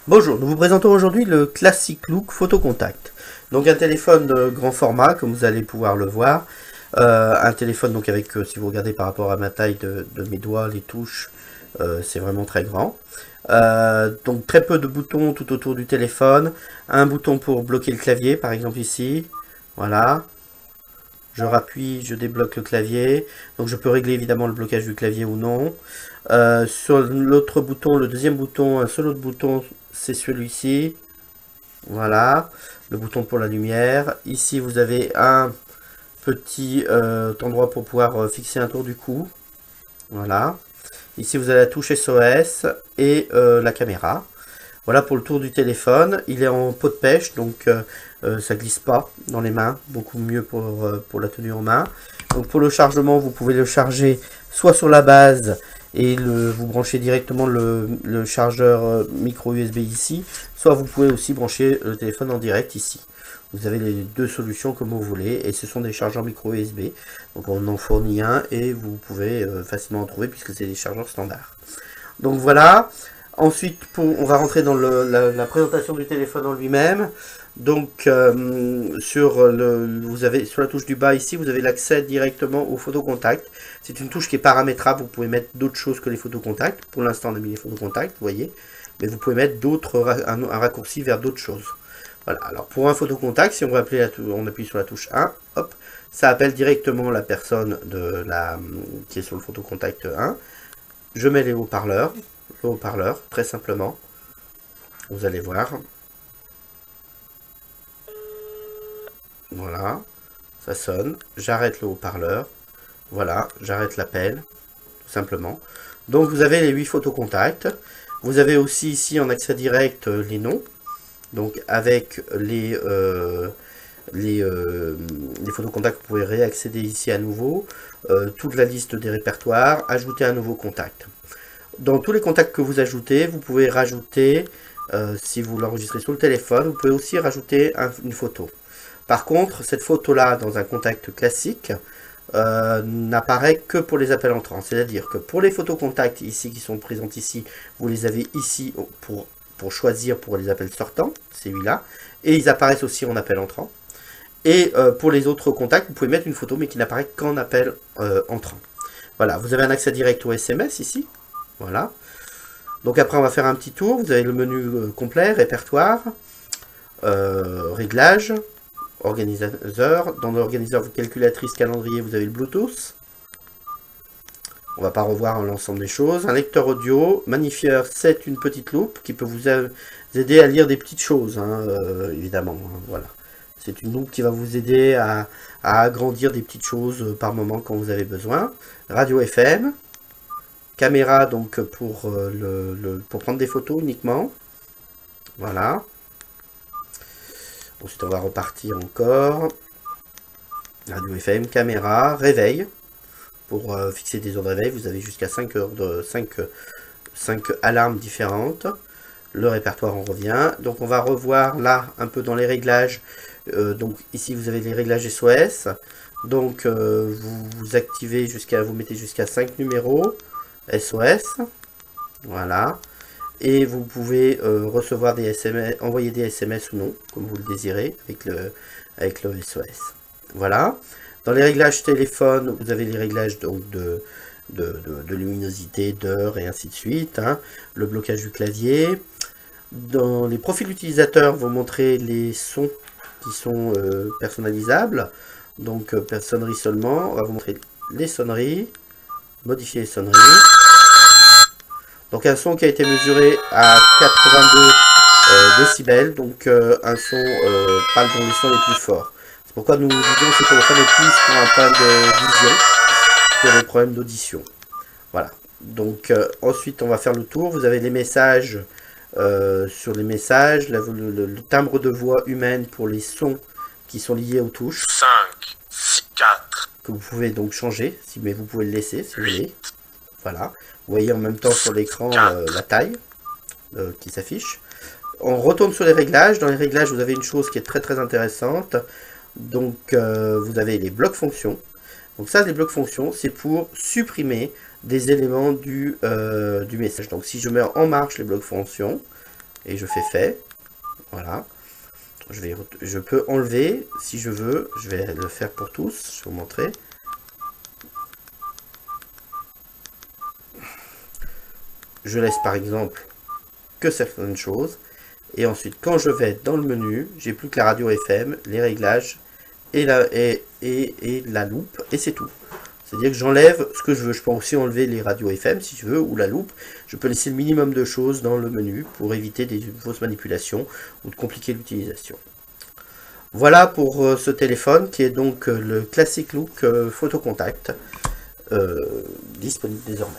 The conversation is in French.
Bonjour, nous vous présentons aujourd'hui le Classic Look Photo Contact. Donc un téléphone de grand format, comme vous allez pouvoir le voir. Un téléphone donc avec, si vous regardez par rapport à ma taille de mes doigts, les touches, c'est vraiment très grand. Donc très peu de boutons tout autour du téléphone. Un bouton pour bloquer le clavier, par exemple ici. Voilà. Je rappuie, je débloque le clavier. Donc je peux régler évidemment le blocage du clavier ou non. Sur l'autre bouton, le deuxième bouton, un seul autre bouton, c'est celui-ci. Voilà. Le bouton pour la lumière. Ici, vous avez un petit endroit pour pouvoir fixer un tour du cou. Voilà. Ici, vous avez la touche SOS et la caméra. Voilà pour le tour du téléphone. Il est en peau de pêche, donc ça glisse pas dans les mains. Beaucoup mieux pour la tenue en main. Donc pour le chargement, vous pouvez le charger soit sur la base et vous branchez directement le chargeur micro USB ici, soit vous pouvez aussi brancher le téléphone en direct ici. Vous avez les deux solutions comme vous voulez, et ce sont des chargeurs micro USB. Donc on en fournit un et vous pouvez facilement en trouver puisque c'est des chargeurs standards. Donc voilà. Ensuite, on va rentrer dans la présentation du téléphone en lui-même. Donc, sur la touche du bas ici, vous avez l'accès directement au photocontact. C'est une touche qui est paramétrable. Vous pouvez mettre d'autres choses que les photocontacts. Pour l'instant, on a mis les photocontacts, vous voyez. Mais vous pouvez mettre un raccourci vers d'autres choses. Voilà. Alors, pour un photocontact, si on veut on appuie sur la touche 1, hop, ça appelle directement la personne qui est sur le photocontact 1. Je mets les haut-parleurs. Le haut-parleur, très simplement. Vous allez voir. Voilà, ça sonne. J'arrête le haut-parleur. Voilà, j'arrête l'appel, tout simplement. Donc vous avez les 8 photocontacts. Vous avez aussi ici en accès direct les noms. Donc avec les photocontacts, vous pouvez réaccéder ici à nouveau. Toute la liste des répertoires, ajouter un nouveau contact. Dans tous les contacts que vous ajoutez, vous pouvez rajouter, si vous l'enregistrez sur le téléphone, vous pouvez aussi rajouter une photo. Par contre, cette photo-là, dans un contact classique, n'apparaît que pour les appels entrants. C'est-à-dire que pour les photocontacts ici qui sont présents ici, vous les avez ici pour choisir pour les appels sortants, c'est celui-là, et ils apparaissent aussi en appel entrant. Et pour les autres contacts, vous pouvez mettre une photo, mais qui n'apparaît qu'en appel entrant. Voilà, vous avez un accès direct au SMS ici. Voilà. Donc après, on va faire un petit tour. Vous avez le menu complet, répertoire, réglage, organisateur. Dans l'organisateur, calculatrice, calendrier, vous avez le Bluetooth. On va pas revoir l'ensemble des choses. Un lecteur audio, magnifieur, c'est une petite loupe qui peut vous aider à lire des petites choses, hein, évidemment. Hein, voilà. C'est une loupe qui va vous aider à agrandir des petites choses par moment quand vous avez besoin. Radio FM. Caméra donc pour prendre des photos uniquement. Voilà. Ensuite on va repartir encore. Radio FM, caméra, réveil. Pour fixer des heures de réveil, vous avez jusqu'à 5 alarmes différentes. Le répertoire on revient. Donc on va revoir là un peu dans les réglages. Donc ici vous avez les réglages SOS. Donc vous activez vous mettez jusqu'à 5 numéros. SOS, voilà, et vous pouvez recevoir des SMS, envoyer des SMS ou non, comme vous le désirez, avec le SOS. Voilà. Dans les réglages téléphone, vous avez les réglages donc de luminosité, d'heure et ainsi de suite, hein, le blocage du clavier. Dans les profils utilisateurs, vous montrez les sons qui sont personnalisables, donc sonnerie seulement. On va vous montrer les sonneries. Modifier les sonneries. Donc un son qui a été mesuré à 82 décibels, donc un son pas dans les sons les plus forts. C'est pourquoi nous disons que ce téléphone est plus pour un problème de vision que des problèmes d'audition. Voilà. Donc ensuite on va faire le tour. Vous avez les messages sur les messages, le timbre de voix humaine pour les sons qui sont liés aux touches. 5, 6, 4. Que vous pouvez donc changer, mais vous pouvez le laisser si vous voulez. Voilà. Vous voyez en même temps sur l'écran la taille qui s'affiche. On retourne sur les réglages. Dans les réglages, vous avez une chose qui est très très intéressante. Donc vous avez les blocs fonctions. Donc ça, les blocs fonctions, c'est pour supprimer des éléments du message. Donc si je mets en marche les blocs fonctions, et je fais fait. Voilà. Je peux enlever si je veux. Je vais le faire pour tous. Je vais vous montrer. Je laisse par exemple que certaines choses. Et ensuite, quand je vais dans le menu, j'ai plus que la radio FM, les réglages et la loupe, et c'est tout. C'est-à-dire que j'enlève ce que je veux. Je peux aussi enlever les radios FM si je veux, ou la loupe. Je peux laisser le minimum de choses dans le menu pour éviter des fausses manipulations ou de compliquer l'utilisation. Voilà pour ce téléphone qui est donc le Classic Look Photo Contact, disponible désormais.